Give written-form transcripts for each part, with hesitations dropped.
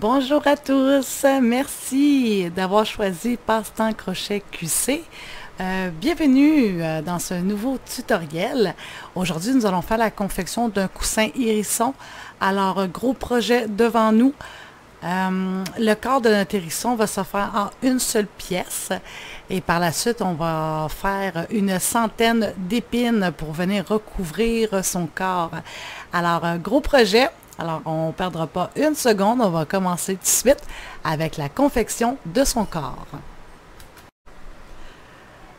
Bonjour à tous, merci d'avoir choisi Passe-temps Crochet QC. Bienvenue dans ce nouveau tutoriel. Aujourd'hui, nous allons faire la confection d'un coussin hérisson. Alors, gros projet devant nous. Le corps de notre hérisson va se faire en une seule pièce et par la suite, on va faire une centaine d'épines pour venir recouvrir son corps. Alors, gros projet. Alors, on ne perdra pas une seconde, on va commencer tout de suite avec la confection de son corps.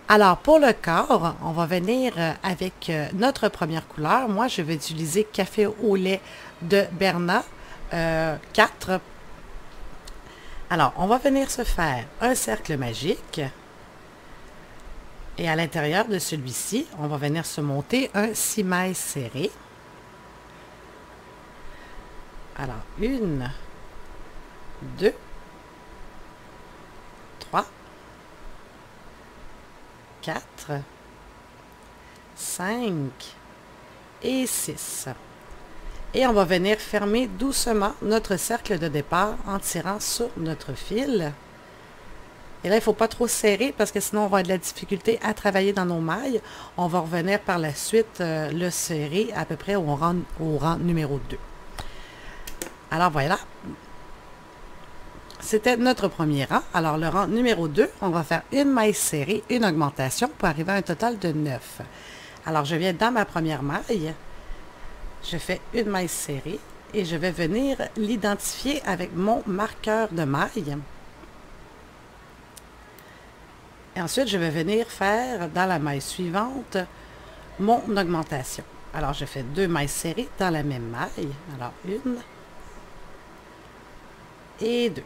Alors, pour le corps, on va venir avec notre première couleur. Moi, je vais utiliser Café au lait de Berna 4. Alors, on va venir se faire un cercle magique. Et à l'intérieur de celui-ci, on va venir se monter un 6 mailles serrées. Alors, 1, 2, 3, 4, 5 et 6. Et on va venir fermer doucement notre cercle de départ en tirant sur notre fil. Et là, il ne faut pas trop serrer parce que sinon, on va avoir de la difficulté à travailler dans nos mailles. On va revenir par la suite le serrer à peu près au rang numéro 2. Alors voilà, c'était notre premier rang. Alors le rang numéro 2, on va faire une maille serrée, une augmentation pour arriver à un total de 9. Alors je viens dans ma première maille, je fais une maille serrée et je vais venir l'identifier avec mon marqueur de maille. Et ensuite, je vais venir faire dans la maille suivante mon augmentation. Alors je fais 2 mailles serrées dans la même maille. Alors une et 2.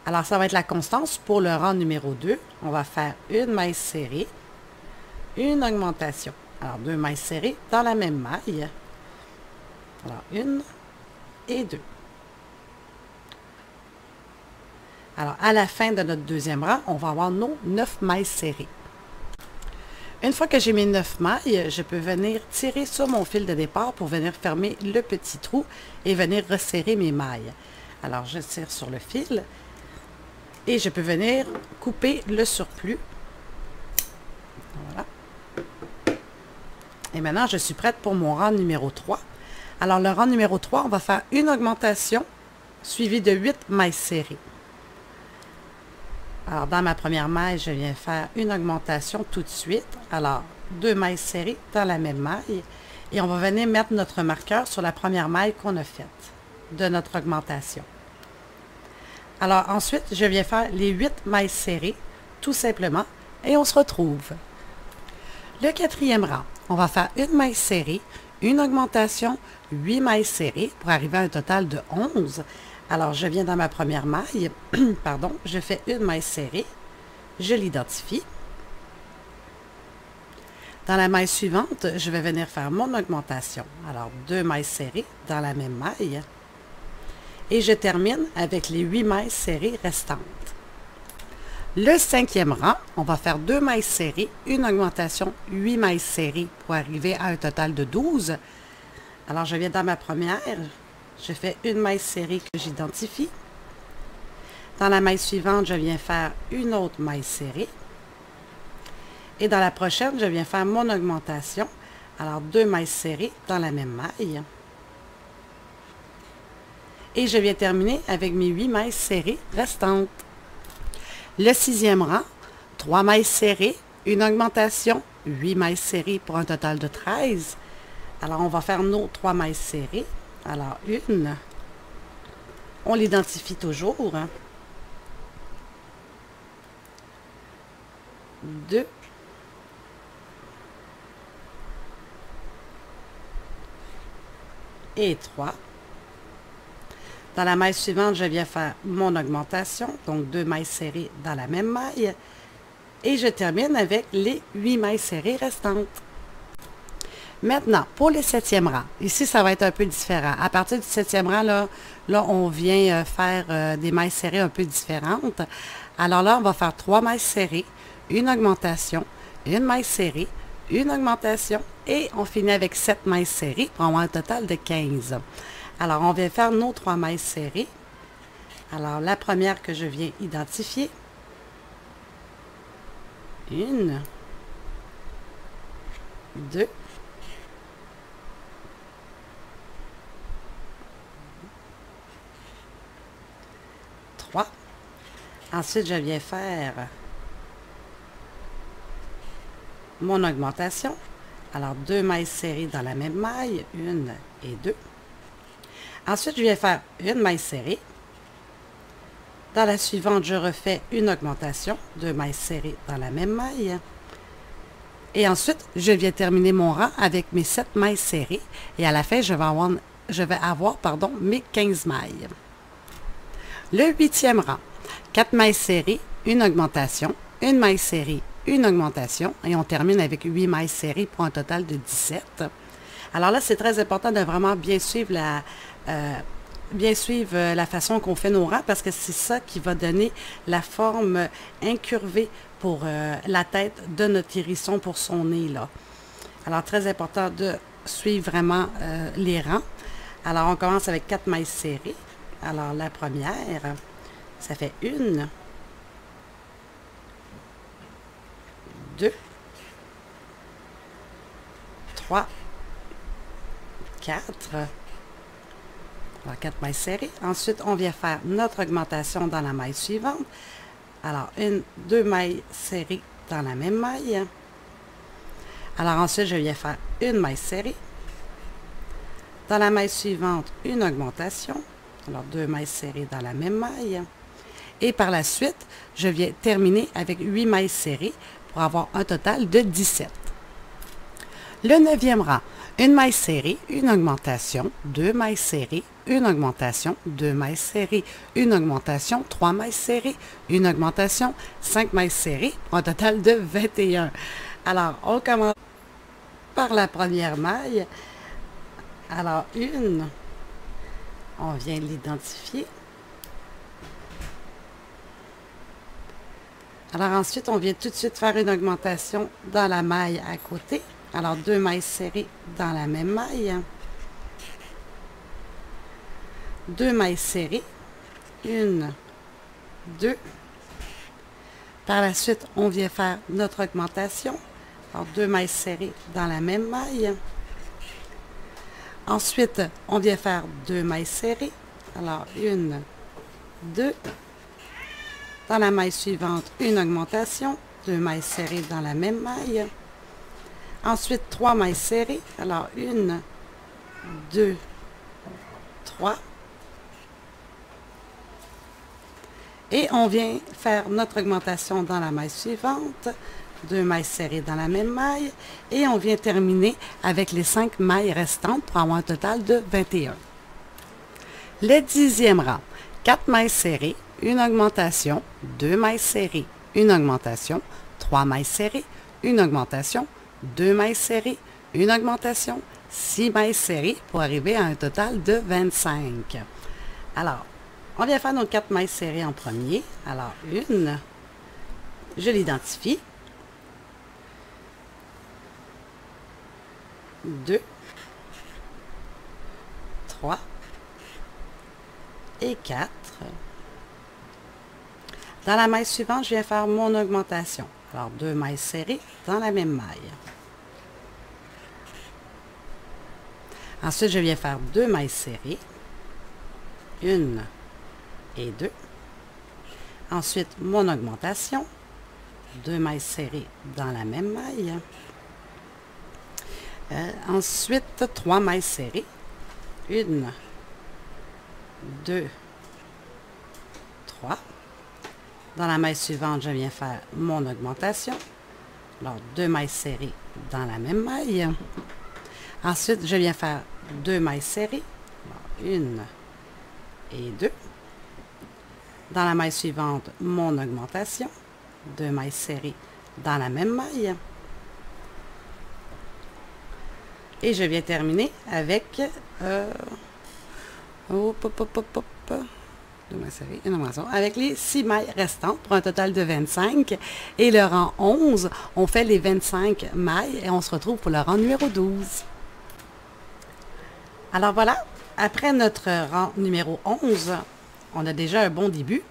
Alors, ça va être la constance pour le rang numéro 2. On va faire une maille serrée, une augmentation. Alors, 2 mailles serrées dans la même maille. Alors, 1 et 2. Alors, à la fin de notre deuxième rang, on va avoir nos 9 mailles serrées. Une fois que j'ai mes 9 mailles, je peux venir tirer sur mon fil de départ pour venir fermer le petit trou et venir resserrer mes mailles. Alors, je tire sur le fil et je peux venir couper le surplus. Voilà. Et maintenant, je suis prête pour mon rang numéro 3. Alors, le rang numéro 3, on va faire une augmentation suivie de 8 mailles serrées. Alors, dans ma première maille, je viens faire une augmentation tout de suite. Alors, 2 mailles serrées dans la même maille. Et on va venir mettre notre marqueur sur la première maille qu'on a faite de notre augmentation. Alors, ensuite, je viens faire les 8 mailles serrées, tout simplement, et on se retrouve. Le quatrième rang, on va faire une maille serrée, une augmentation, 8 mailles serrées pour arriver à un total de 11. Alors, je viens dans ma première maille, pardon, je fais une maille serrée, je l'identifie. Dans la maille suivante, je vais venir faire mon augmentation. Alors, 2 mailles serrées dans la même maille. Et je termine avec les 8 mailles serrées restantes. Le cinquième rang, on va faire 2 mailles serrées, une augmentation, 8 mailles serrées pour arriver à un total de 12. Alors, je viens dans ma première. Je fais une maille serrée que j'identifie. Dans la maille suivante, je viens faire une autre maille serrée. Et dans la prochaine, je viens faire mon augmentation. Alors, 2 mailles serrées dans la même maille. Et je viens terminer avec mes 8 mailles serrées restantes. Le sixième rang, 3 mailles serrées, une augmentation, 8 mailles serrées pour un total de 13. Alors, on va faire nos 3 mailles serrées. Alors, une, on l'identifie toujours. 2, et 3. Dans la maille suivante, je viens faire mon augmentation, donc 2 mailles serrées dans la même maille. Et je termine avec les 8 mailles serrées restantes. Maintenant, pour les 7e rangs, ici, ça va être un peu différent. À partir du 7e rang, là on vient faire des mailles serrées un peu différentes. Alors là, on va faire 3 mailles serrées, une augmentation, une maille serrée, une augmentation et on finit avec 7 mailles serrées pour avoir un total de 15. Alors, on vient faire nos 3 mailles serrées. Alors, la première que je viens identifier, 1, 2, 3. Ensuite, je viens faire mon augmentation. Alors, 2 mailles serrées dans la même maille, 1 et 2. Ensuite, je viens faire une maille serrée. Dans la suivante, je refais une augmentation, 2 mailles serrées dans la même maille. Et ensuite, je viens terminer mon rang avec mes 7 mailles serrées. Et à la fin, je vais avoir mes 15 mailles. Le 8e rang, 4 mailles serrées, une augmentation, une maille serrée, une augmentation. Et on termine avec 8 mailles serrées pour un total de 17. Alors là, c'est très important de vraiment bien suivre la façon qu'on fait nos rangs parce que c'est ça qui va donner la forme incurvée pour la tête de notre hérisson pour son nez là. Alors très important de suivre vraiment les rangs. Alors on commence avec 4 mailles serrées. Alors la première, ça fait 1, 2, 3, 4. Alors, 4 mailles serrées. Ensuite, on vient faire notre augmentation dans la maille suivante. Alors, 2 mailles serrées dans la même maille. Alors, ensuite, je viens faire une maille serrée. Dans la maille suivante, une augmentation. Alors, 2 mailles serrées dans la même maille. Et par la suite, je viens terminer avec 8 mailles serrées pour avoir un total de 17. Le 9e rang, une maille serrée, une augmentation, 2 mailles serrées, une augmentation, 2 mailles serrées, une augmentation, 3 mailles serrées, une augmentation, 5 mailles serrées, pour un total de 21. Alors, on commence par la première maille. Alors, on vient l'identifier. Alors ensuite, on vient tout de suite faire une augmentation dans la maille à côté. Alors, 2 mailles serrées dans la même maille. 2 mailles serrées. 1, 2. Par la suite, on vient faire notre augmentation. Alors, 2 mailles serrées dans la même maille. Ensuite, on vient faire 2 mailles serrées. Alors, 1, 2. Dans la maille suivante, une augmentation. 2 mailles serrées dans la même maille. Ensuite, 3 mailles serrées. Alors, 1, 2, 3. Et on vient faire notre augmentation dans la maille suivante. 2 mailles serrées dans la même maille. Et on vient terminer avec les 5 mailles restantes pour avoir un total de 21. Le 10e rang. 4 mailles serrées, une augmentation, 2 mailles serrées, une augmentation, 3 mailles serrées, une augmentation, 2 mailles serrées, une augmentation, 6 mailles serrées pour arriver à un total de 25. Alors, on vient faire nos 4 mailles serrées en premier. Alors, une, je l'identifie. 2, 3 et 4. Dans la maille suivante, je viens faire mon augmentation. Alors, 2 mailles serrées dans la même maille. Ensuite, je viens faire 2 mailles serrées. 1 et 2. Ensuite, mon augmentation. 2 mailles serrées dans la même maille. Ensuite, 3 mailles serrées. 1, 2, 3. Dans la maille suivante, je viens faire mon augmentation. Alors, 2 mailles serrées dans la même maille. Ensuite, je viens faire 2 mailles serrées. Alors, 1 et 2. Dans la maille suivante, mon augmentation. 2 mailles serrées dans la même maille. Et je viens terminer avec avec les 6 mailles restantes pour un total de 25. Et le rang 11, on fait les 25 mailles et on se retrouve pour le rang numéro 12. Alors voilà, après notre rang numéro 11, on a déjà un bon début.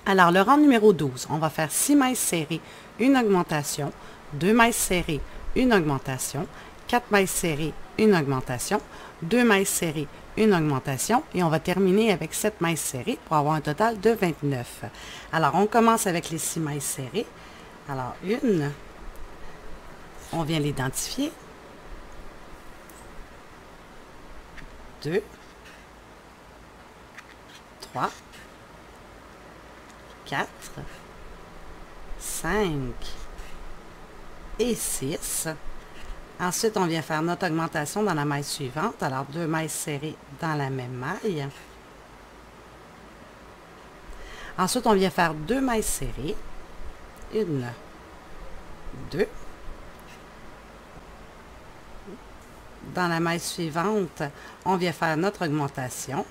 Alors, le rang numéro 12, on va faire 6 mailles serrées, une augmentation, 2 mailles serrées, une augmentation, 4 mailles serrées, une augmentation, 2 mailles serrées, une augmentation, et on va terminer avec 7 mailles serrées pour avoir un total de 29. Alors, on commence avec les 6 mailles serrées. Alors, une, on vient l'identifier. 2, 3, 4, 5 et 6. Ensuite, on vient faire notre augmentation dans la maille suivante. Alors, 2 mailles serrées dans la même maille. Ensuite, on vient faire 2 mailles serrées. 1, 2. Dans la maille suivante, on vient faire notre augmentation.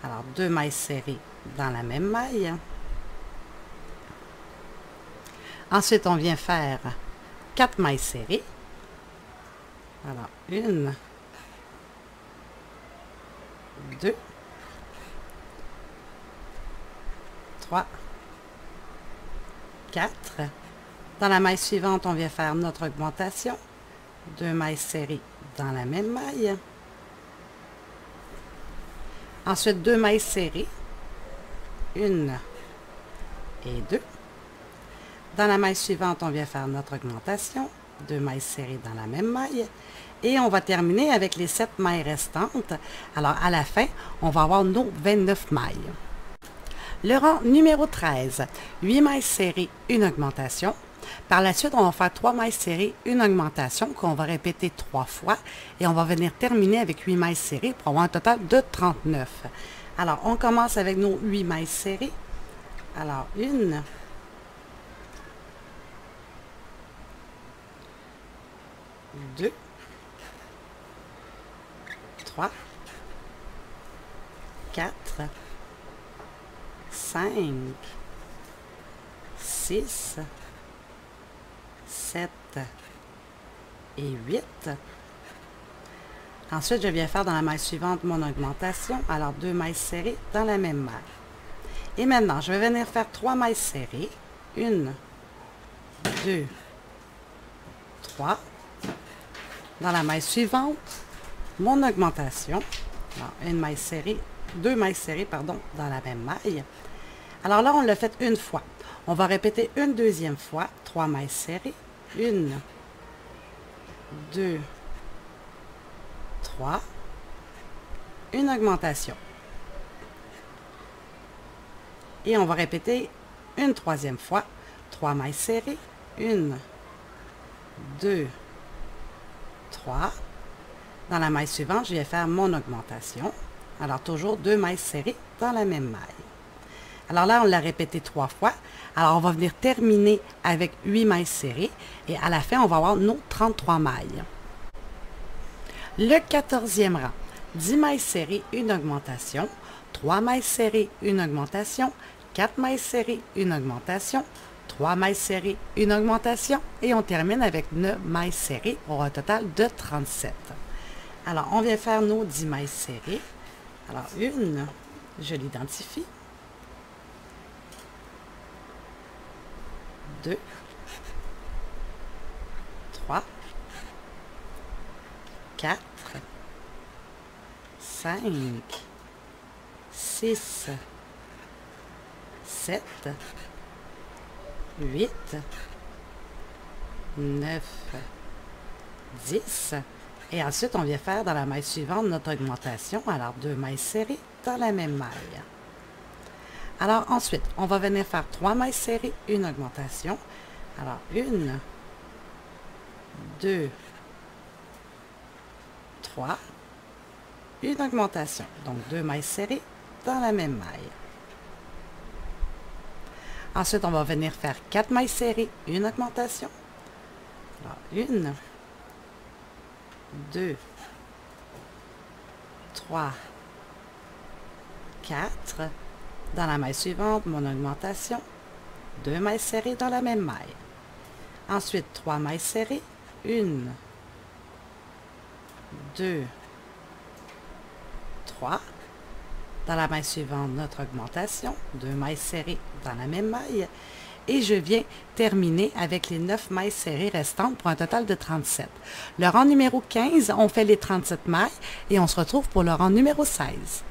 Alors, 2 mailles serrées dans la même maille. Ensuite, on vient faire 4 mailles serrées. Alors, 1, 2, 3, 4. Dans la maille suivante, on vient faire notre augmentation. 2 mailles serrées dans la même maille. Ensuite, 2 mailles serrées. 1 et 2. Dans la maille suivante, on vient faire notre augmentation. 2 mailles serrées dans la même maille. Et on va terminer avec les 7 mailles restantes. Alors, à la fin, on va avoir nos 29 mailles. Le rang numéro 13, 8 mailles serrées, une augmentation. Par la suite, on va faire 3 mailles serrées, une augmentation qu'on va répéter 3 fois. Et on va venir terminer avec 8 mailles serrées pour avoir un total de 39. Alors, on commence avec nos 8 mailles serrées. Alors, 1, 2, 3, 4, 5, 6, 7 et 8. Ensuite, je viens faire dans la maille suivante mon augmentation. Alors, 2 mailles serrées dans la même maille. Et maintenant, je vais venir faire 3 mailles serrées. 1, 2, 3. Dans la maille suivante, mon augmentation. Alors, une maille serrée, 2 mailles serrées, pardon, dans la même maille. Alors là, on l'a fait une fois. On va répéter une deuxième fois, 3 mailles serrées. 1, 2, 3. Une augmentation. Et on va répéter une troisième fois, 3 mailles serrées. 1, 2, 3. Dans la maille suivante, je vais faire mon augmentation. Alors, toujours 2 mailles serrées dans la même maille. Alors là, on l'a répété 3 fois. Alors, on va venir terminer avec 8 mailles serrées. Et à la fin, on va avoir nos 33 mailles. Le 14e rang, 10 mailles serrées, une augmentation. 3 mailles serrées, une augmentation. 4 mailles serrées, une augmentation. 3 mailles serrées, une augmentation. Et on termine avec 9 mailles serrées pour un total de 37. Alors, on vient faire nos 10 mailles serrées. Alors, une, je l'identifie. 2, 3, 4, 5, 6, 7, 8, 9, 10. Et ensuite, on vient faire dans la maille suivante notre augmentation. Alors, 2 mailles serrées dans la même maille. Alors, ensuite, on va venir faire 3 mailles serrées, une augmentation. Alors, 1, 2, 3, une augmentation. Donc, 2 mailles serrées dans la même maille. Ensuite, on va venir faire 4 mailles serrées, une augmentation. Alors, 1, 2, 3, 4. Dans la maille suivante, mon augmentation. 2 mailles serrées dans la même maille. Ensuite, 3 mailles serrées. 1, 2, 3. Dans la maille suivante, notre augmentation, 2 mailles serrées dans la même maille. Et je viens terminer avec les 9 mailles serrées restantes pour un total de 37. Le rang numéro 15, on fait les 37 mailles et on se retrouve pour le rang numéro 16.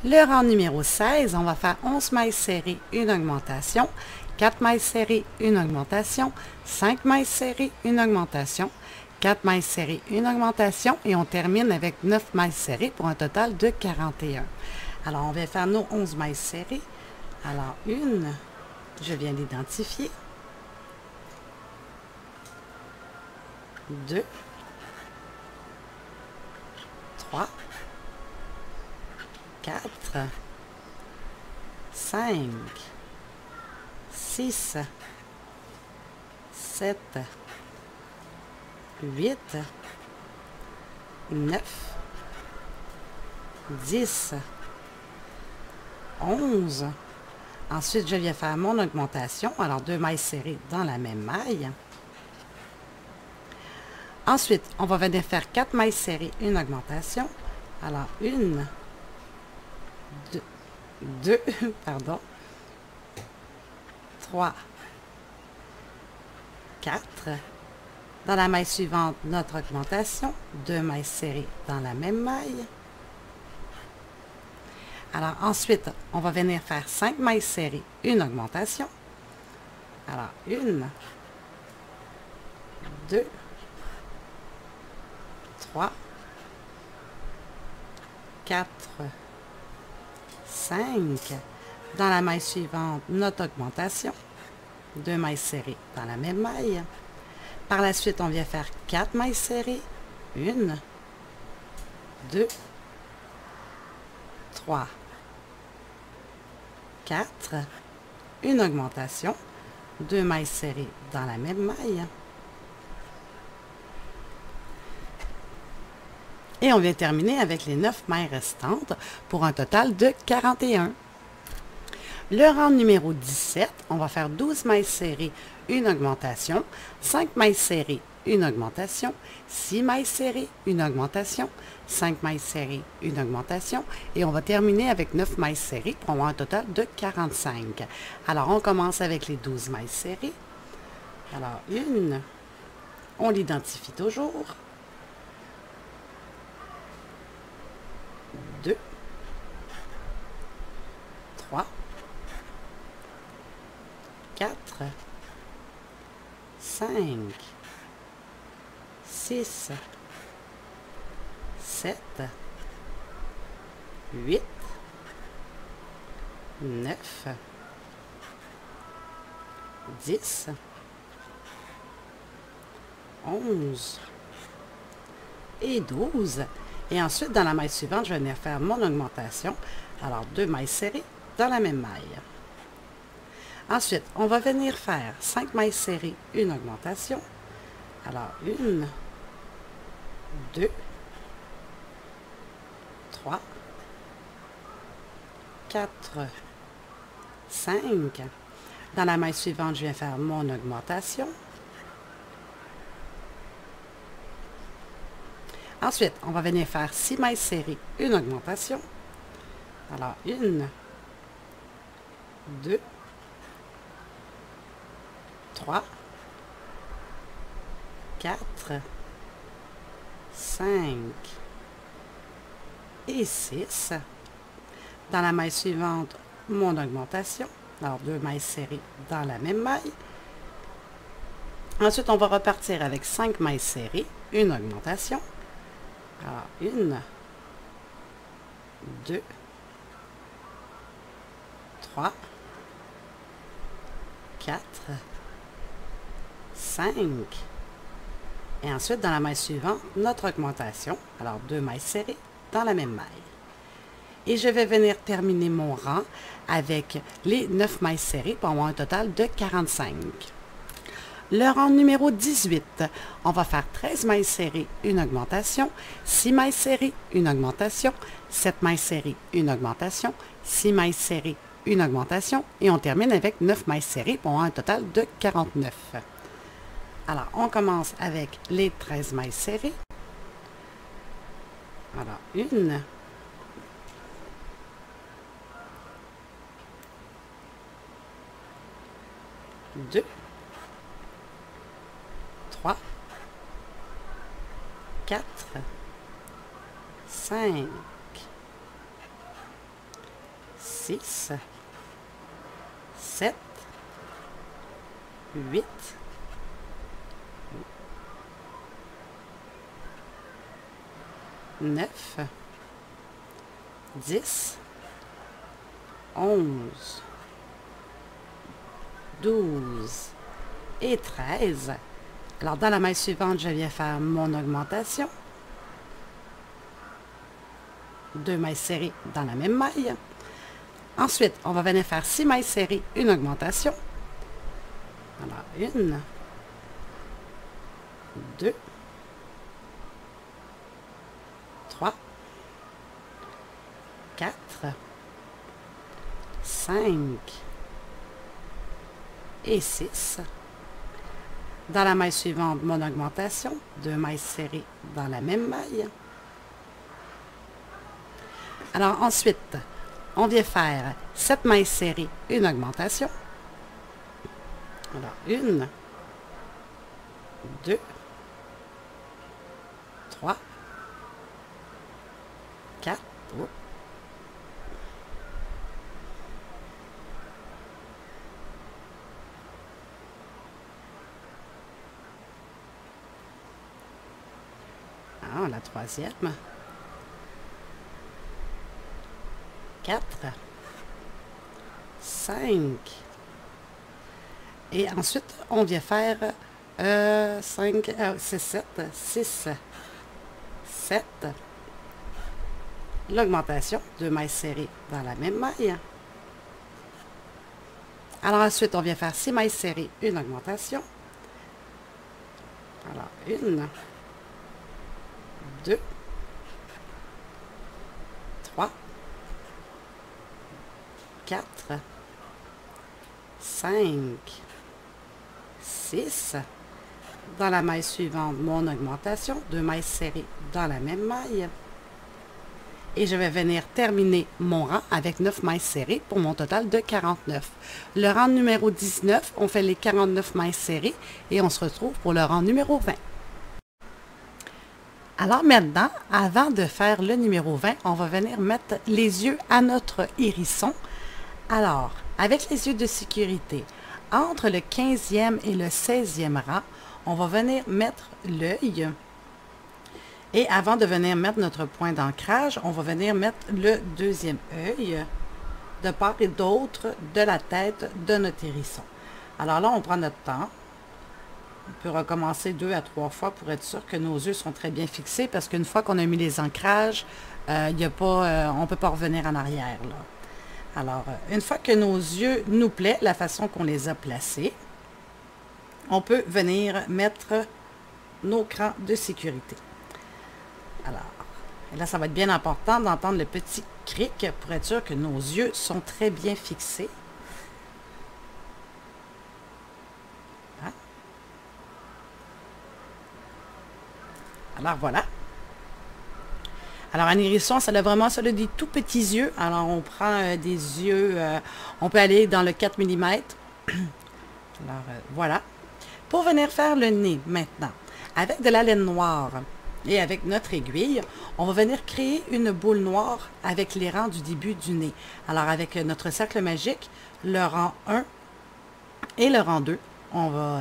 Le rang numéro 16, on va faire 11 mailles serrées, une augmentation, 4 mailles serrées, une augmentation, 5 mailles serrées, une augmentation, 4 mailles serrées, une augmentation et on termine avec 9 mailles serrées pour un total de 41. Alors, on va faire nos 11 mailles serrées. Alors, une, je viens d'identifier. 2, 3, 4, 5, 6, 7, 8, 9, 10, 11. Ensuite, je viens faire mon augmentation. Alors, 2 mailles serrées dans la même maille. Ensuite, on va venir faire 4 mailles serrées, une augmentation. Alors, 1, 2, pardon, 3, 4. Dans la maille suivante, notre augmentation, 2 mailles serrées dans la même maille. Alors, ensuite, on va venir faire 5 mailles serrées, une augmentation. Alors, 1, 2, 3, 4, 5. Dans la maille suivante, notre augmentation, 2 mailles serrées dans la même maille. Par la suite, on vient faire 4 mailles serrées, 1, 2, 3, 4, une augmentation, 2 mailles serrées dans la même maille. Et on vient terminer avec les 9 mailles restantes pour un total de 41. Le rang numéro 17, on va faire 12 mailles serrées, une augmentation, 5 mailles serrées, une augmentation, 6 mailles serrées, une augmentation, 5 mailles serrées, une augmentation, et on va terminer avec 9 mailles serrées pour avoir un total de 45. Alors, on commence avec les 12 mailles serrées. Alors, une, on l'identifie toujours. 2, 3, 4, 5, 6, 7, 8, 9, 10, 11 et 12. Et ensuite, dans la maille suivante, je vais venir faire mon augmentation. Alors, 2 mailles serrées dans la même maille. Ensuite, on va venir faire 5 mailles serrées, une augmentation. Alors, 1, 2, 3, 4, 5. Dans la maille suivante, je viens faire mon augmentation. Ensuite, on va venir faire 6 mailles serrées, une augmentation. Alors, 1, 2, 3, 4, 5 et 6. Dans la maille suivante, mon augmentation. Alors, 2 mailles serrées dans la même maille. Ensuite, on va repartir avec 5 mailles serrées, une augmentation. Alors, 1, 2, 3, 4, 5. Et ensuite, dans la maille suivante, notre augmentation. Alors, 2 mailles serrées dans la même maille. Et je vais venir terminer mon rang avec les 9 mailles serrées pour avoir un total de 45. Le rang numéro 18, on va faire 13 mailles serrées, une augmentation, 6 mailles serrées, une augmentation, 7 mailles serrées, une augmentation, 6 mailles serrées, une augmentation, et on termine avec 9 mailles serrées pour avoir un total de 49. Alors, on commence avec les 13 mailles serrées. Alors, 1, 2, 3, 4, 5, 6, 7, 8, 9, 10, 11, 12 et 13. Alors, dans la maille suivante, je viens faire mon augmentation. 2 mailles serrées dans la même maille. Ensuite, on va venir faire 6 mailles serrées, une augmentation. Alors, 1, 2, 3, 4, 5 et 6. Dans la maille suivante, mon augmentation, 2 mailles serrées dans la même maille. Alors ensuite, on vient faire 7 mailles serrées, une augmentation. Alors 1, 2, 3, 4, la troisième, 4, 5, et ensuite on vient faire 5, 6, 7, 6, 7, l'augmentation, 2 mailles serrées dans la même maille. Alors ensuite on vient faire 6 mailles serrées, une augmentation. Alors 1, 2, 3, 4, 5, 6. Dans la maille suivante, mon augmentation, 2 mailles serrées dans la même maille. Et je vais venir terminer mon rang avec 9 mailles serrées pour mon total de 49. Le rang numéro 19, on fait les 49 mailles serrées et on se retrouve pour le rang numéro 20. Alors maintenant, avant de faire le numéro 20, on va venir mettre les yeux à notre hérisson. Alors, avec les yeux de sécurité, entre le 15e et le 16e rang, on va venir mettre l'œil. Et avant de venir mettre notre point d'ancrage, on va venir mettre le deuxième œil de part et d'autre de la tête de notre hérisson. Alors là, on prend notre temps. On peut recommencer 2 à 3 fois pour être sûr que nos yeux sont très bien fixés parce qu'une fois qu'on a mis les ancrages, on ne peut pas revenir en arrière, là. Alors, une fois que nos yeux nous plaisent, la façon qu'on les a placés, on peut venir mettre nos crans de sécurité. Alors, et là, ça va être bien important d'entendre le petit cric pour être sûr que nos yeux sont très bien fixés. Hein? Alors, voilà. Alors, un hérisson, ça a vraiment des tout petits yeux. Alors, on prend des yeux, on peut aller dans le 4 mm. Alors, voilà. Pour venir faire le nez, maintenant, avec de la laine noire et avec notre aiguille, on va venir créer une boule noire avec les rangs du début du nez. Alors, avec notre cercle magique, le rang 1 et le rang 2, on va,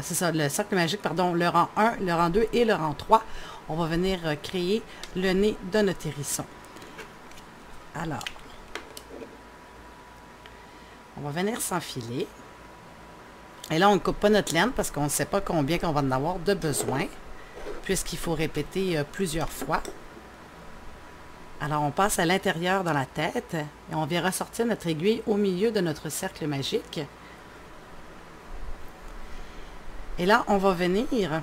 c'est ça, le cercle magique, pardon, le rang 1, le rang 2 et le rang 3, on va venir créer le nez de notre hérisson. Alors, on va venir s'enfiler. Et là, on ne coupe pas notre laine parce qu'on ne sait pas combien qu'on va en avoir de besoin, puisqu'il faut répéter plusieurs fois. Alors, on passe à l'intérieur dans la tête et on vient ressortir notre aiguille au milieu de notre cercle magique. Et là, on va venir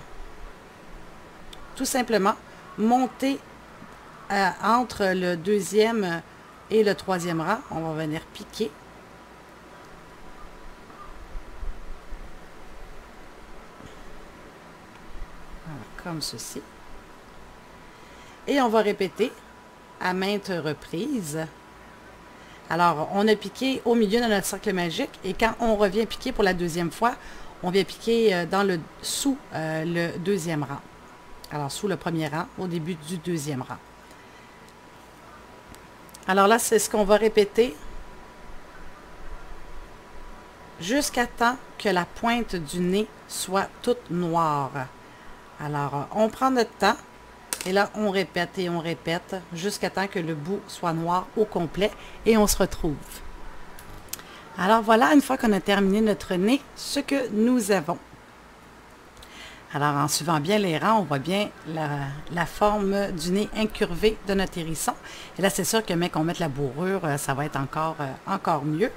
tout simplement monter entre le deuxième et le troisième rang. On va venir piquer. Voilà, comme ceci. Et on va répéter à maintes reprises. Alors, on a piqué au milieu de notre cercle magique et quand on revient piquer pour la deuxième fois, on vient piquer sous le deuxième rang. Alors, sous le premier rang, au début du deuxième rang. Alors là, c'est ce qu'on va répéter jusqu'à temps que la pointe du nez soit toute noire. Alors, on prend notre temps et là, on répète et on répète jusqu'à temps que le bout soit noir au complet et on se retrouve. Alors voilà, une fois qu'on a terminé notre nez, ce que nous avons. Alors, en suivant bien les rangs, on voit bien la forme du nez incurvé de notre hérisson. Et là, c'est sûr que mais qu'on mette la bourrure, ça va être encore mieux.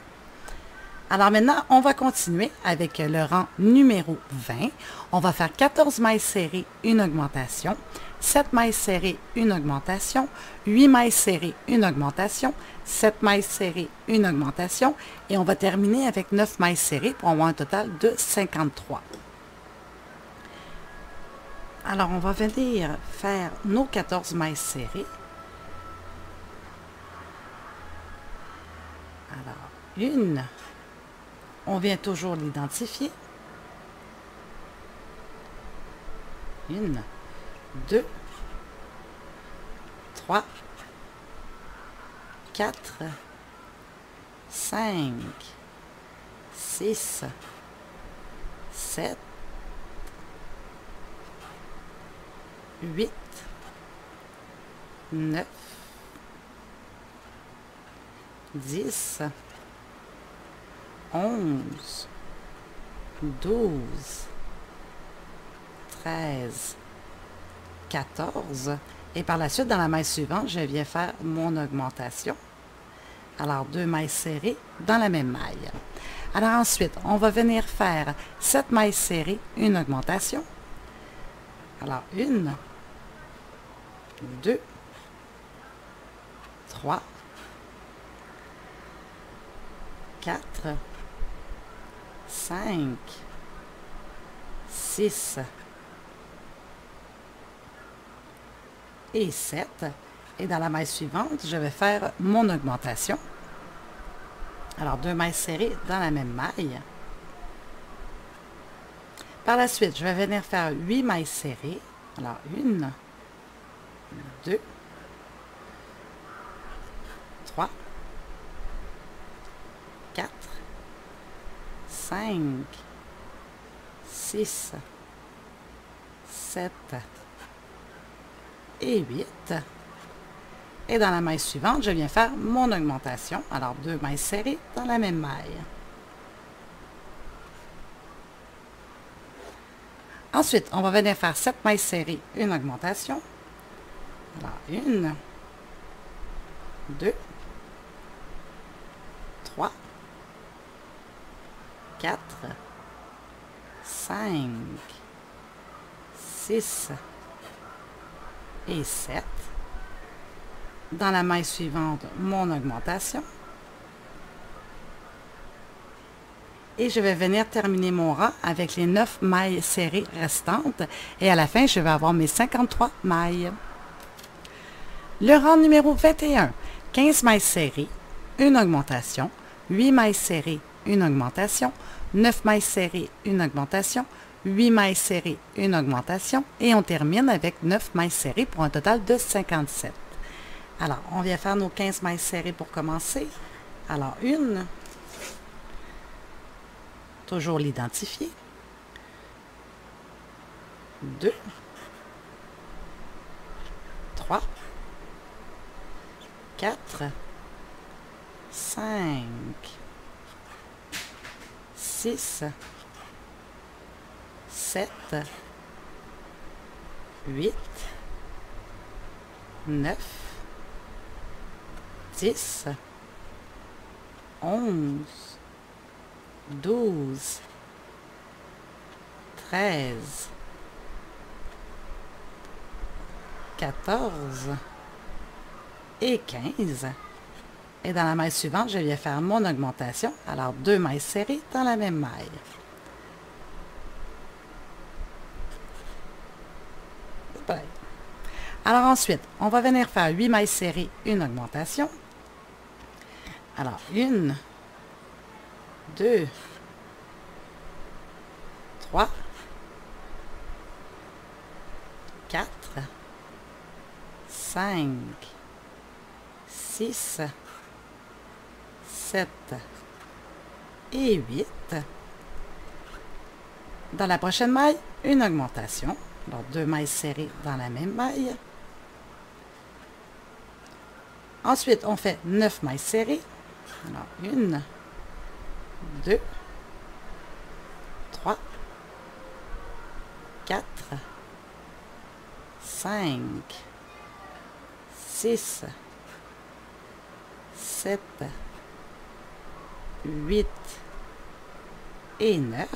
Alors maintenant, on va continuer avec le rang numéro 20. On va faire 14 mailles serrées, une augmentation, 7 mailles serrées, une augmentation, 8 mailles serrées, une augmentation, 7 mailles serrées, une augmentation, et on va terminer avec 9 mailles serrées pour avoir un total de 53. Alors, on va venir faire nos 14 mailles serrées. Alors, une, on vient toujours l'identifier. 1, 2, 3, 4, 5, 6, 7, 8, 9, 10, 11, 12, 13, 14. Et par la suite, dans la maille suivante, je viens faire mon augmentation. Alors, 2 mailles serrées dans la même maille. Alors ensuite, on va venir faire 7 mailles serrées, une augmentation. Alors, 1, 2, 3, 4, 5, 6 et 7. Et dans la maille suivante, je vais faire mon augmentation. Alors, 2 mailles serrées dans la même maille. Par la suite, je vais venir faire 8 mailles serrées. Alors, 1, 2, 3, 4, 5, 6, 7 et 8. Et dans la maille suivante, je viens faire mon augmentation. Alors, 2 mailles serrées dans la même maille. Ensuite, on va venir faire 7 mailles serrées, une augmentation. Alors, 1, 2, 3, 4, 5, 6 et 7. Dans la maille suivante, mon augmentation. Et je vais venir terminer mon rang avec les 9 mailles serrées restantes. Et à la fin, je vais avoir mes 53 mailles. Le rang numéro 21, 15 mailles serrées, une augmentation, 8 mailles serrées, une augmentation, 9 mailles serrées, une augmentation, 8 mailles serrées, une augmentation, et on termine avec 9 mailles serrées pour un total de 57. Alors, on vient faire nos 15 mailles serrées pour commencer. Alors, 1, toujours l'identifier, 2, 3, 4, 5, 6, 7, 8, 9, 10, 11, 12, 13, 14 et 15. Et dans la maille suivante, je viens faire mon augmentation. Alors, 2 mailles serrées dans la même maille. Alors ensuite, on va venir faire 8 mailles serrées, une augmentation. Alors, 1, 2, 3, 4, 5, 6, 7 et 8. Dans la prochaine maille, une augmentation. Alors, 2 mailles serrées dans la même maille. Ensuite, on fait 9 mailles serrées. Alors, 1, 2, 3, 4, 5, 6, 7, 8 et 9.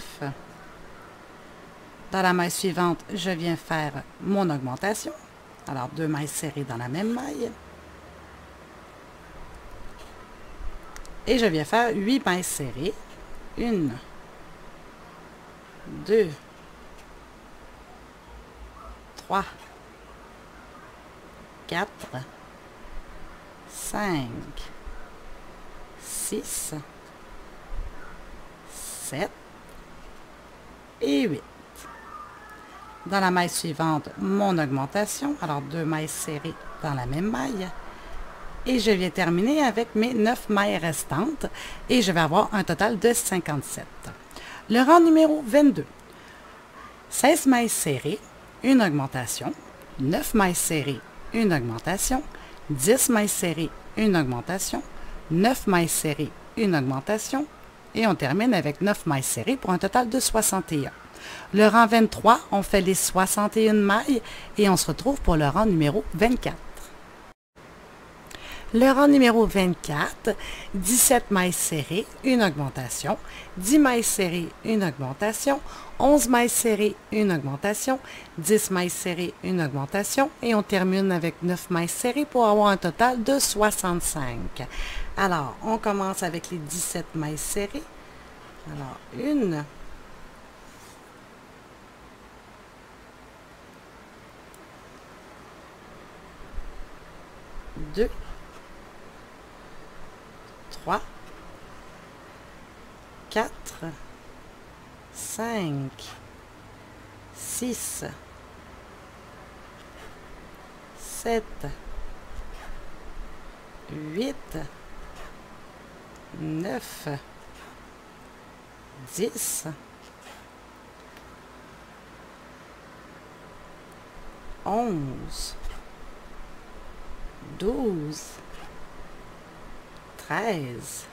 Dans la maille suivante, je viens faire mon augmentation. Alors, 2 mailles serrées dans la même maille. Et je viens faire 8 mailles serrées. 1, 2, 3, 4, 5, 6, 7 et 8. Dans la maille suivante, mon augmentation. Alors, 2 mailles serrées dans la même maille. Et je viens terminer avec mes 9 mailles restantes. Et je vais avoir un total de 57. Le rang numéro 22. 16 mailles serrées, une augmentation. 9 mailles serrées, une augmentation. 10 mailles serrées, une augmentation. 9 mailles serrées, une augmentation. Et on termine avec 9 mailles serrées pour un total de 61. Le rang 23, on fait les 61 mailles et on se retrouve pour le rang numéro 24. Le rang numéro 24, 17 mailles serrées, une augmentation, 10 mailles serrées, une augmentation, 11 mailles serrées, une augmentation, 10 mailles serrées, une augmentation et on termine avec 9 mailles serrées pour avoir un total de 65. Alors, on commence avec les 17 mailles serrées. Alors, 1, 2, 3, 4, 5, 6, 7, 8, 9, 10, 11, 12, 13,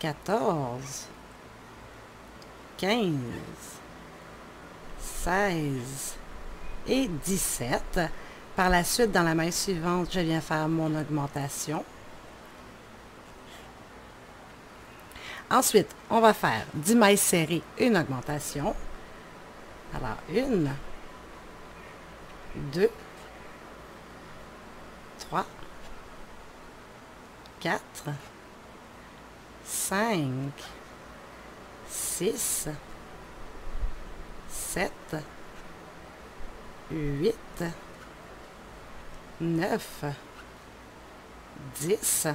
14, 15, 16 et 17. Par la suite, dans la maille suivante, je viens faire mon augmentation. Ensuite, on va faire 10 mailles serrées, une augmentation. Alors, 1, 2, 3, 4, 5, 6, 7, 8, 9, 10.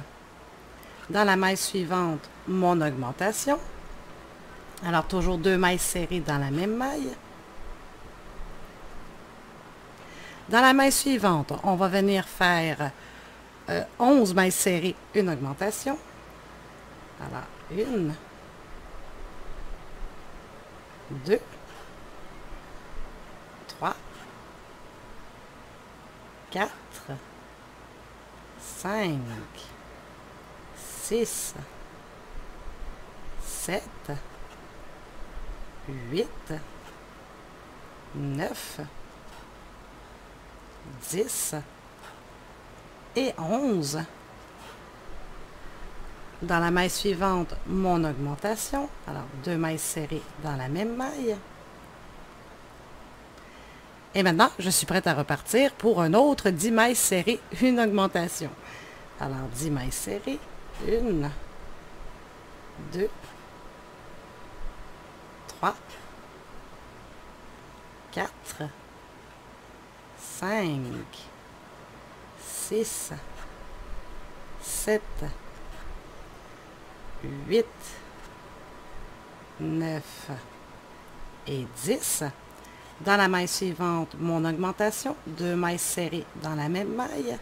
Dans la maille suivante, mon augmentation. Alors, toujours 2 mailles serrées dans la même maille. Dans la maille suivante, on va venir faire 11 mailles serrées, une augmentation. Alors, 1, 2, 3, 4, 5, 6, 7, 8, 9, 10 et 11. Dans la maille suivante, mon augmentation. Alors, 2 mailles serrées dans la même maille. Et maintenant, je suis prête à repartir pour un autre 10 mailles serrées, une augmentation. Alors, 10 mailles serrées. 1, 2, 3, 4, 5, 6, 7, 8, 9 et 10. Dans la maille suivante, mon augmentation, 2 mailles serrées dans la même maille.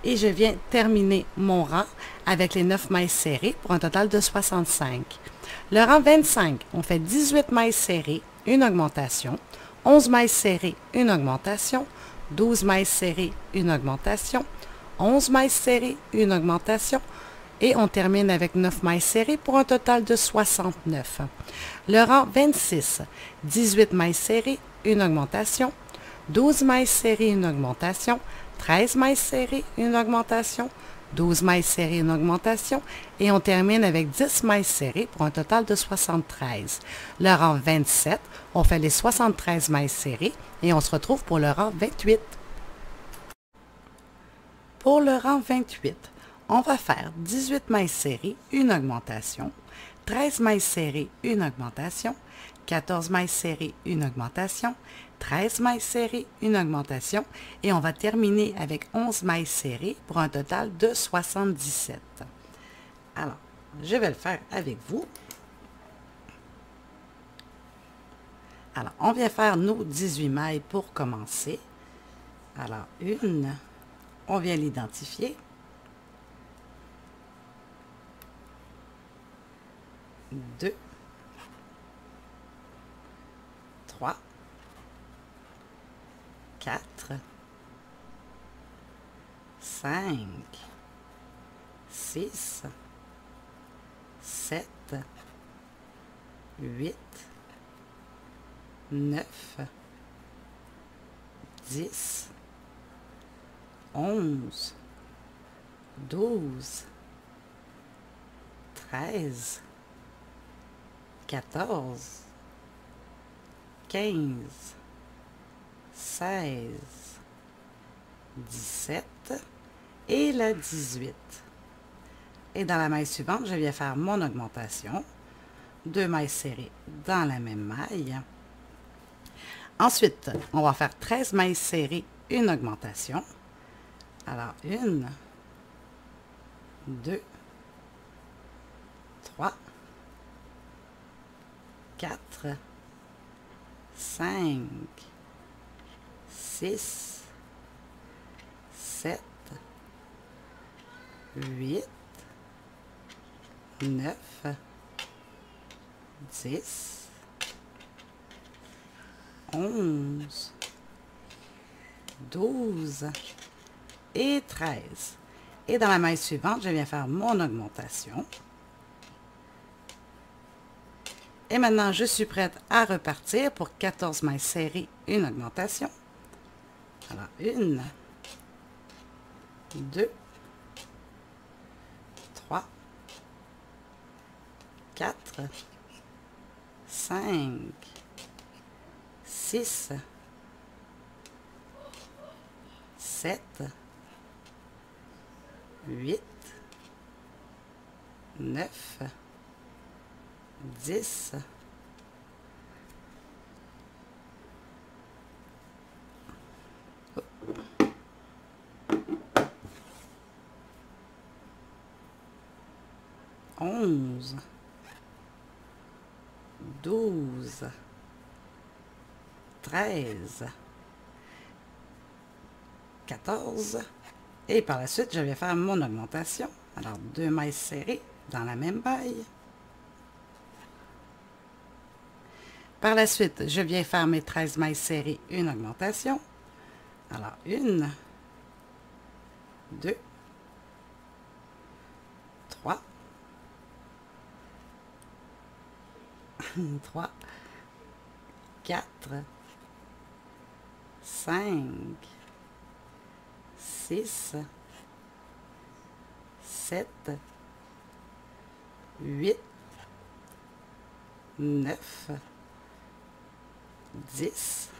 Et je viens terminer mon rang avec les 9 mailles serrées pour un total de 65. Le rang 25, on fait 18 mailles serrées, une augmentation, 11 mailles serrées, une augmentation, 12 mailles serrées, une augmentation, 11 mailles serrées, une augmentation, et on termine avec 9 mailles serrées pour un total de 69. Le rang 26, 18 mailles serrées, une augmentation, 12 mailles serrées, une augmentation, 13 mailles serrées, une augmentation, 12 mailles serrées, une augmentation, et on termine avec 10 mailles serrées pour un total de 73. Le rang 27, on fait les 73 mailles serrées et on se retrouve pour le rang 28. Pour le rang 28, on va faire 18 mailles serrées, une augmentation, 13 mailles serrées, une augmentation, 14 mailles serrées, une augmentation, 13 mailles serrées, une augmentation, et on va terminer avec 11 mailles serrées pour un total de 77. Alors, je vais le faire avec vous. Alors, on vient faire nos 18 mailles pour commencer. Alors, une, on vient l'identifier. 2, 3, 4, 5, 6, 7, 8, 9, 10, 11, 12, 13, 14, 15, 16, 17 et la 18. Et dans la maille suivante, je viens faire mon augmentation. 2 mailles serrées dans la même maille. Ensuite, on va faire 13 mailles serrées, une augmentation. Alors, 1, 2, 3, 4, 5, 6, 7, 8, 9, 10, 11, 12 et 13. Et dans la maille suivante, je viens faire mon augmentation. Et maintenant, je suis prête à repartir pour 14 mailles serrées, une augmentation. Alors, 1, 2, 3, 4, 5, 6, 7, 8, 9, 10, 11, 12, 13, 14, et par la suite, je vais faire mon augmentation. Alors, 2 mailles serrées dans la même maille. Par la suite, je viens faire mes 13 mailles serrées, une augmentation. Alors, 1, 2, 3, 3, 4, 5, 6, 7, 8, 9, 10,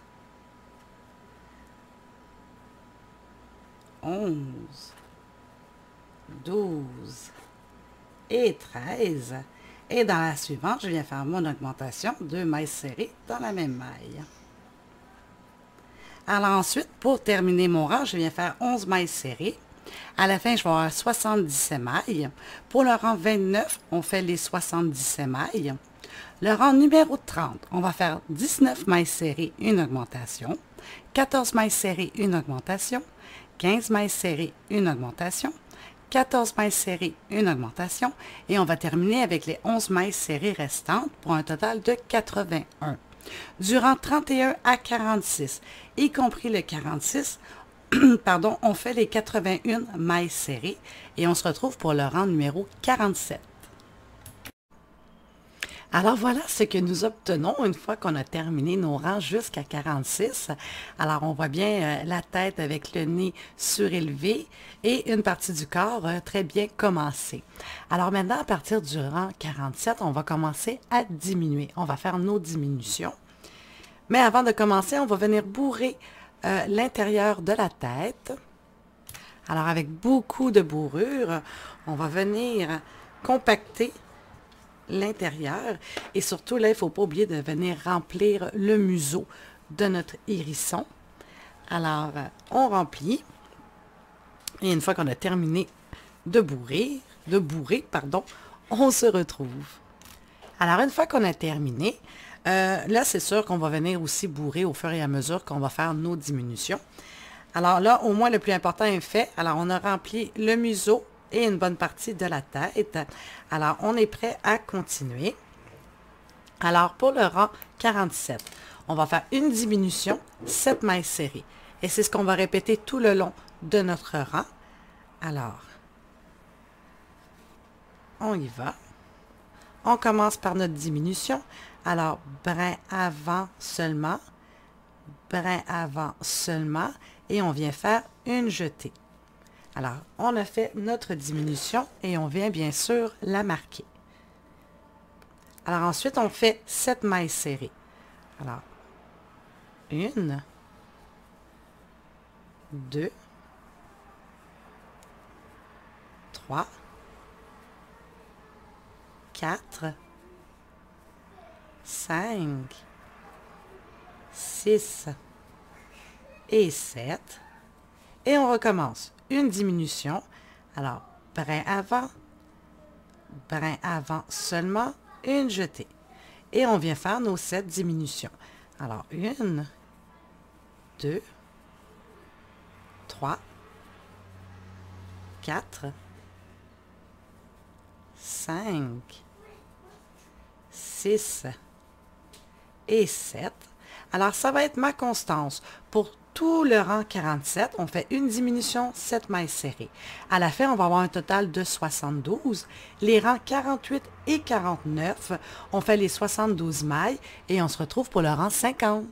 11, 12 et 13. Et dans la suivante, je viens faire mon augmentation, 2 mailles serrées dans la même maille. Alors ensuite, pour terminer mon rang, je viens faire 11 mailles serrées. À la fin, je vais avoir 77 mailles. Pour le rang 29, on fait les 77 mailles. Le rang numéro 30, on va faire 19 mailles serrées, une augmentation. 14 mailles serrées, une augmentation. 15 mailles serrées, une augmentation. 14 mailles serrées, une augmentation. Et on va terminer avec les 11 mailles serrées restantes pour un total de 81. Du rang 31 à 46, y compris le 46, pardon, on fait les 81 mailles serrées et on se retrouve pour le rang numéro 47. Alors voilà ce que nous obtenons une fois qu'on a terminé nos rangs jusqu'à 46. Alors on voit bien la tête avec le nez surélevé et une partie du corps très bien commencée. Alors maintenant, à partir du rang 47, on va commencer à diminuer. On va faire nos diminutions. Mais avant de commencer, on va venir bourrer l'intérieur de la tête. Alors avec beaucoup de bourrure, on va venir compacter l'intérieur et surtout là, il ne faut pas oublier de venir remplir le museau de notre hérisson. Alors, on remplit et une fois qu'on a terminé de bourrer, on se retrouve. Alors, une fois qu'on a terminé, là, c'est sûr qu'on va venir aussi bourrer au fur et à mesure qu'on va faire nos diminutions. Alors là, au moins, le plus important est fait. Alors, on a rempli le museau et une bonne partie de la tête. Alors, on est prêt à continuer. Alors, pour le rang 47, on va faire une diminution, 7 mailles serrées. Et c'est ce qu'on va répéter tout le long de notre rang. Alors, on y va. On commence par notre diminution. Alors, brin avant seulement, brin avant seulement, et on vient faire une jetée. Alors, on a fait notre diminution et on vient bien sûr la marquer. Alors ensuite, on fait 7 mailles serrées. Alors, 1, 2, 3, 4, 5, 6 et 7. Et on recommence. Une diminution. Alors, brin avant seulement, une jetée. Et on vient faire nos 7 diminutions. Alors, 1, 2, 3, 4, 5, 6 et 7. Alors, ça va être ma constance. Pour tout le rang 47, on fait une diminution, 7 mailles serrées. À la fin, on va avoir un total de 72. Les rangs 48 et 49, on fait les 72 mailles et on se retrouve pour le rang 50.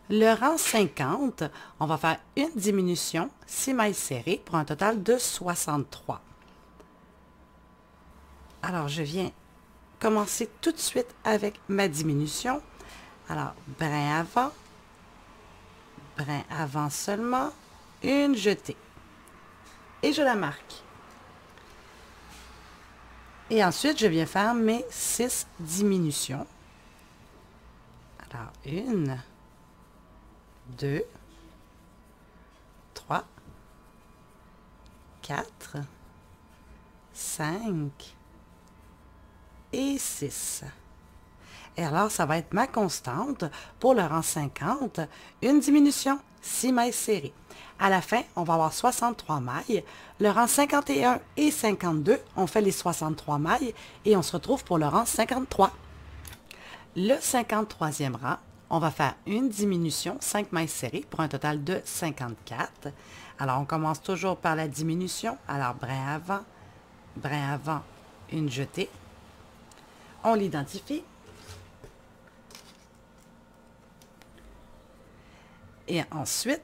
Le rang 50, on va faire une diminution, 6 mailles serrées pour un total de 63. Alors, je viens commencer tout de suite avec ma diminution. Alors, brin avant seulement, une jetée. Et je la marque. Et ensuite, je viens faire mes 6 diminutions. Alors, 1, 2, 3, 4, 5 et 6. Et alors, ça va être ma constante pour le rang 50, une diminution, 6 mailles serrées. À la fin, on va avoir 63 mailles. Le rang 51 et 52, on fait les 63 mailles et on se retrouve pour le rang 53. Le 53e rang, on va faire une diminution, 5 mailles serrées pour un total de 54. Alors, on commence toujours par la diminution. Alors, brin avant, une jetée. On l'identifie. Et ensuite,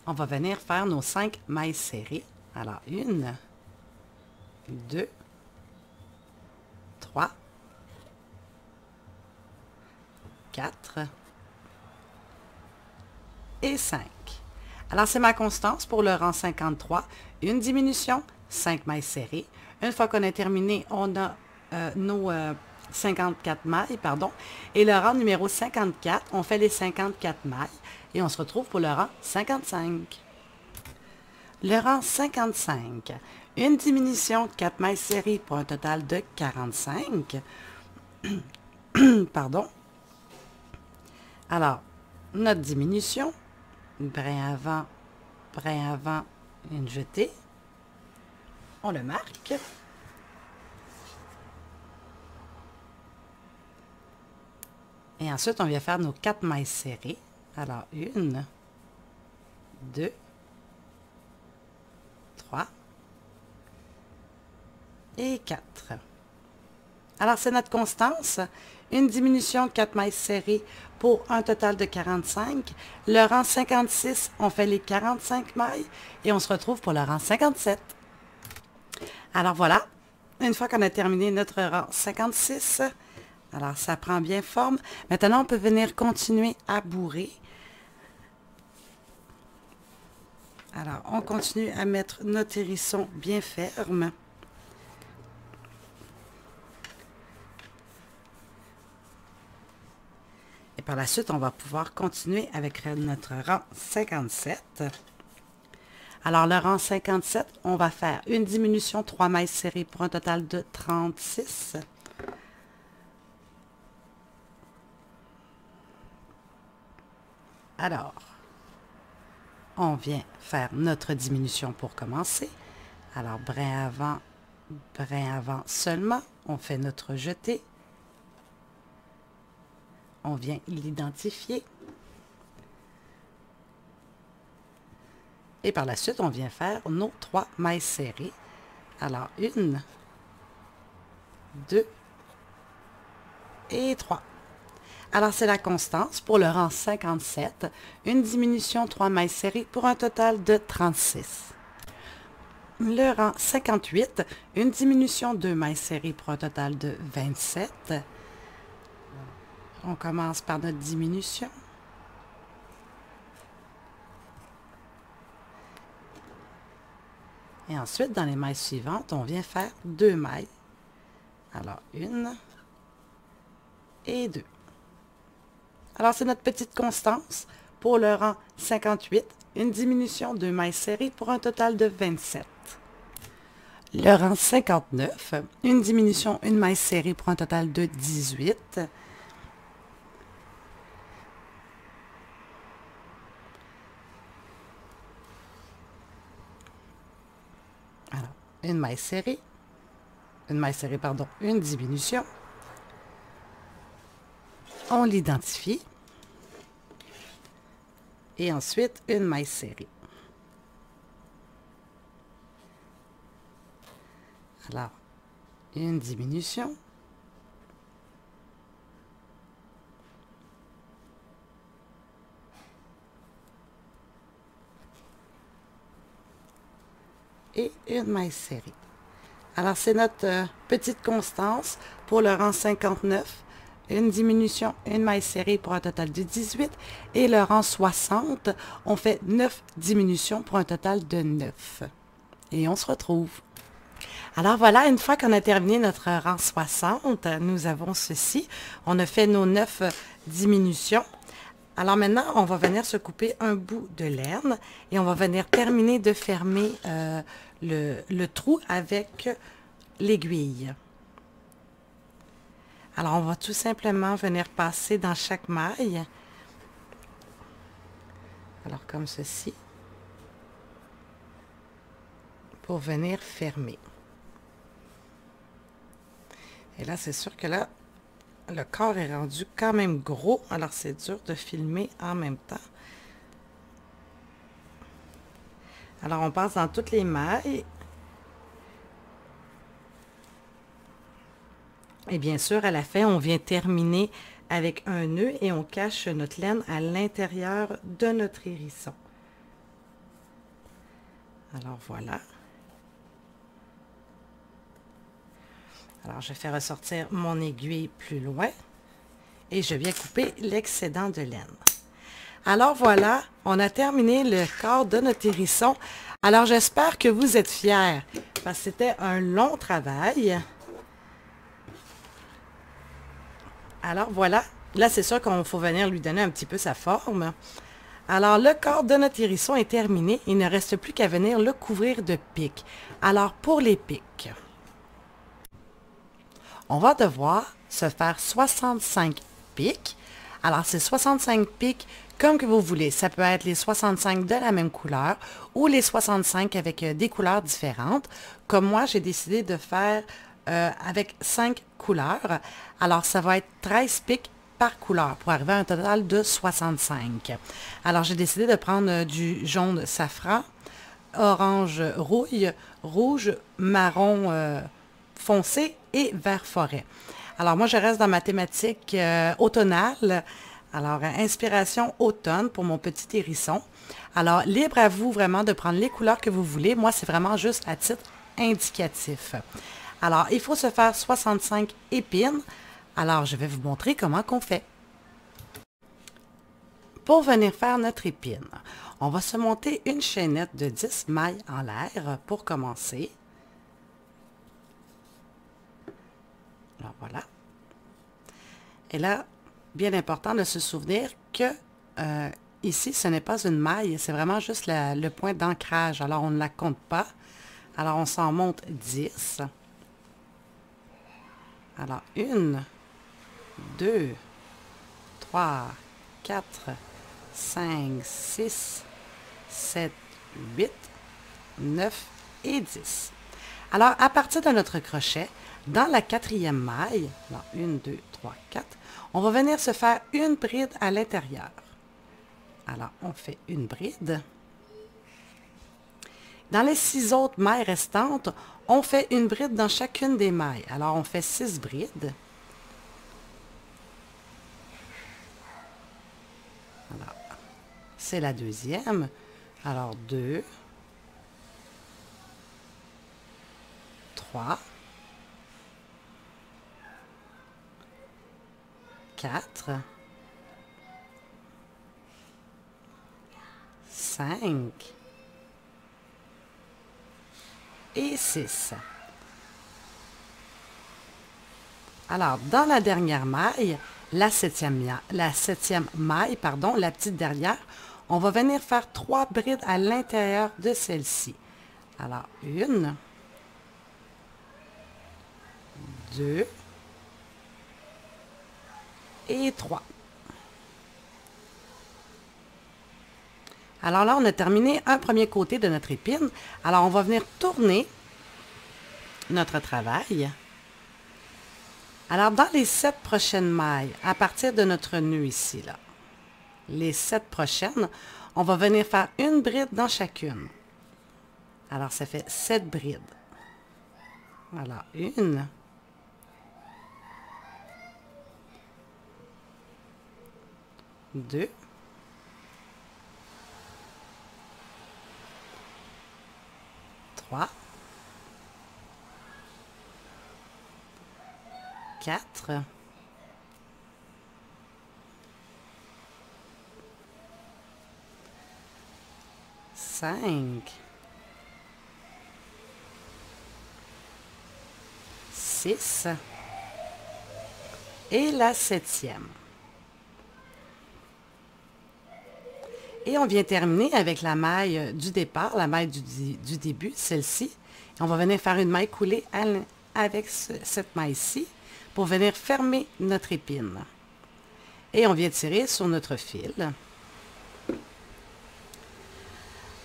on va venir faire nos 5 mailles serrées. Alors, 1, 2, 3, 4 et 5. Alors, c'est ma constance pour le rang 53. Une diminution, 5 mailles serrées. Une fois qu'on a terminé, on a nos 54 mailles, pardon. Et le rang numéro 54, on fait les 54 mailles et on se retrouve pour le rang 55. Le rang 55, une diminution de 4 mailles serrées pour un total de 45. Pardon. Alors, notre diminution, brin avant, une jetée. On le marque. Et ensuite, on vient faire nos 4 mailles serrées. Alors, 1, 2, 3 et 4. Alors, c'est notre constance. Une diminution de 4 mailles serrées pour un total de 45. Le rang 56, on fait les 45 mailles et on se retrouve pour le rang 57. Alors voilà, une fois qu'on a terminé notre rang 56, alors ça prend bien forme. Maintenant, on peut venir continuer à bourrer. Alors, on continue à mettre notre hérisson bien ferme. Et par la suite, on va pouvoir continuer avec notre rang 57. Alors, le rang 57, on va faire une diminution, 3 mailles serrées pour un total de 36. Alors, on vient faire notre diminution pour commencer. Alors, brin avant seulement. On fait notre jeté. On vient l'identifier. Et par la suite, on vient faire nos 3 mailles serrées. Alors, 1, 2 et 3. Alors, c'est la constance pour le rang 57. Une diminution, 3 mailles serrées pour un total de 36. Le rang 58, une diminution, 2 mailles serrées pour un total de 27. On commence par notre diminution. Et ensuite, dans les mailles suivantes, on vient faire 2 mailles. Alors, 1 et 2. Alors, c'est notre petite constance pour le rang 58. Une diminution, 2 mailles serrées pour un total de 27. Le rang 59. Une diminution, 1 maille serrée pour un total de 18. Alors, une maille serrée, une diminution. On l'identifie. Et ensuite, une maille serrée. Alors, une diminution. Et une maille serrée. Alors, c'est notre petite constance pour le rang 59. Une diminution, une maille serrée pour un total de 18. Et le rang 60, on fait 9 diminutions pour un total de 9. Et on se retrouve. Alors voilà, une fois qu'on a terminé notre rang 60, nous avons ceci. On a fait nos 9 diminutions. Alors maintenant, on va venir se couper un bout de laine et on va venir terminer de fermer le trou avec l'aiguille. Alors, on va tout simplement venir passer dans chaque maille. Alors, comme ceci. Pour venir fermer. Et là, c'est sûr que là, le corps est rendu quand même gros. Alors, c'est dur de filmer en même temps. Alors, on passe dans toutes les mailles. Et bien sûr, à la fin, on vient terminer avec un nœud et on cache notre laine à l'intérieur de notre hérisson. Alors, voilà. Alors, je fais ressortir mon aiguille plus loin et je viens couper l'excédent de laine. Alors, voilà, on a terminé le corps de notre hérisson. Alors, j'espère que vous êtes fiers parce que c'était un long travail. Alors voilà, là c'est sûr qu'il faut venir lui donner un petit peu sa forme. Alors le corps de notre hérisson est terminé, il ne reste plus qu'à venir le couvrir de pics. Alors pour les pics, on va devoir se faire 65 pics. Alors c'est 65 pics comme que vous voulez. Ça peut être les 65 de la même couleur ou les 65 avec des couleurs différentes. Comme moi, j'ai décidé de faire avec 5 couleurs. Alors ça va être 13 pics par couleur pour arriver à un total de 65. Alors j'ai décidé de prendre du jaune safran, orange rouille, rouge, marron foncé et vert forêt. Alors moi je reste dans ma thématique automnale. Alors inspiration automne pour mon petit hérisson. Alors libre à vous vraiment de prendre les couleurs que vous voulez. Moi c'est vraiment juste à titre indicatif. Alors il faut se faire 65 épines. Alors je vais vous montrer comment qu'on fait. Pour venir faire notre épine, on va se monter une chaînette de 10 mailles en l'air pour commencer. Alors voilà. Et là, bien important de se souvenir que ici, ce n'est pas une maille, c'est vraiment juste le point d'ancrage. Alors, on ne la compte pas. Alors, on s'en monte 10. Alors, 1, 2, 3, 4, 5, 6, 7, 8, 9 et 10. Alors, à partir de notre crochet, dans la quatrième maille, alors 1, 2, 3, 4, on va venir se faire une bride à l'intérieur. Alors, on fait une bride. Dans les 6 autres mailles restantes, on fait une bride dans chacune des mailles. Alors, on fait 6 brides. Alors, c'est la deuxième. Alors, 2, 3, 4, 5 et 6. Alors, dans la dernière maille, la septième maille, pardon, la petite derrière, on va venir faire 3 brides à l'intérieur de celle-ci. Alors, 1, 2 et 3. Alors là, on a terminé un premier côté de notre épine. Alors, on va venir tourner notre travail. Alors, dans les 7 prochaines mailles, à partir de notre nœud ici, là, les 7 prochaines, on va venir faire une bride dans chacune. Alors, ça fait 7 brides. Alors, 1, 2, 3, 4, 5, 6 et la 7e. Et on vient terminer avec la maille du départ, la maille du début, celle-ci. On va venir faire une maille coulée avec cette maille-ci pour venir fermer notre épine. Et on vient tirer sur notre fil.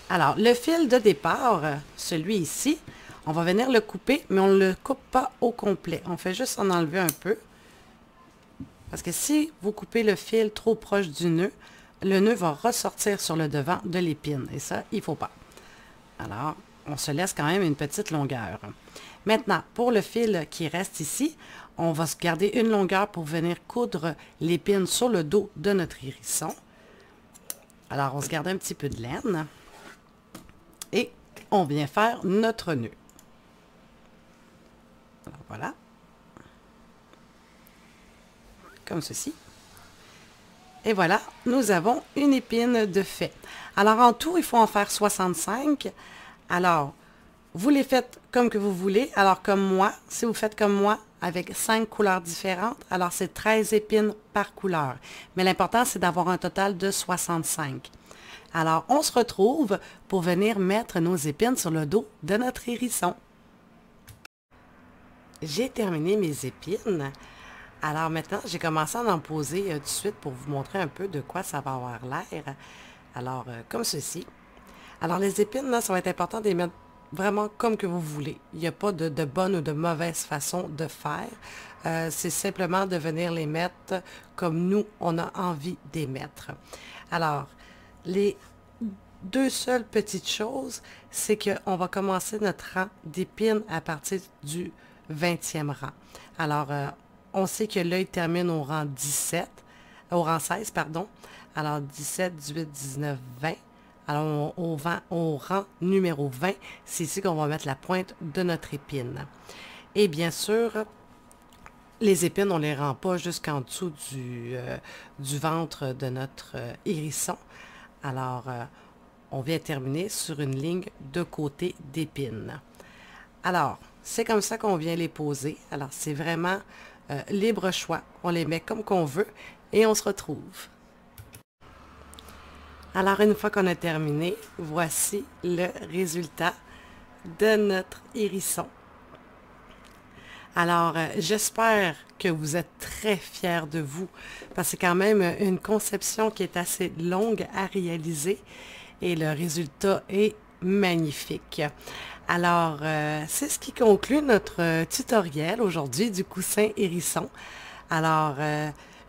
Alors, le fil de départ, celui ici, on va venir le couper, mais on ne le coupe pas au complet. On fait juste en enlever un peu. Parce que si vous coupez le fil trop proche du nœud, le nœud va ressortir sur le devant de l'épine. Et ça, il ne faut pas. Alors, on se laisse quand même une petite longueur. Maintenant, pour le fil qui reste ici, on va se garder une longueur pour venir coudre l'épine sur le dos de notre hérisson. Alors, on se garde un petit peu de laine. Et on vient faire notre nœud. Alors, voilà. Comme ceci. Et voilà, nous avons une épine de fait. Alors, en tout, il faut en faire 65. Alors, vous les faites comme que vous voulez. Alors, comme moi, si vous faites comme moi, avec 5 couleurs différentes. Alors, c'est 13 épines par couleur. Mais l'important, c'est d'avoir un total de 65. Alors, on se retrouve pour venir mettre nos épines sur le dos de notre hérisson. J'ai terminé mes épines. Alors maintenant, j'ai commencé à en poser tout de suite pour vous montrer un peu de quoi ça va avoir l'air. Alors, comme ceci. Alors, les épines, là, ça va être important de les mettre vraiment comme que vous voulez. Il n'y a pas de bonne ou de mauvaise façon de faire. C'est simplement de venir les mettre comme nous, on a envie de les mettre. Alors, les deux seules petites choses, c'est qu'on va commencer notre rang d'épines à partir du 20e rang. Alors, on sait que l'œil termine au rang 16, pardon. Alors, 17, 18, 19, 20. Alors, au rang numéro 20, c'est ici qu'on va mettre la pointe de notre épine. Et bien sûr, les épines, on ne les rend pas jusqu'en dessous du ventre de notre hérisson. Alors, on vient terminer sur une ligne de côté d'épines. Alors, c'est comme ça qu'on vient les poser. Alors, c'est vraiment libre choix. On les met comme qu'on veut et on se retrouve. Alors, une fois qu'on a terminé, voici le résultat de notre hérisson. Alors, j'espère que vous êtes très fiers de vous, parce que c'est quand même une conception qui est assez longue à réaliser et le résultat est magnifique. Alors, c'est ce qui conclut notre tutoriel aujourd'hui du coussin hérisson. Alors,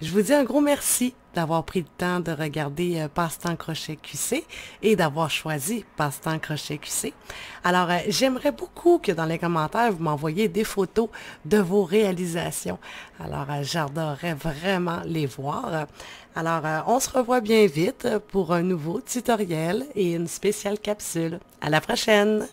je vous dis un gros merci d'avoir pris le temps de regarder Passe-temps Crochet QC et d'avoir choisi Passe-temps Crochet QC. Alors, j'aimerais beaucoup que dans les commentaires, vous m'envoyiez des photos de vos réalisations. Alors, j'adorerais vraiment les voir. Alors, on se revoit bien vite pour un nouveau tutoriel et une spéciale capsule. À la prochaine!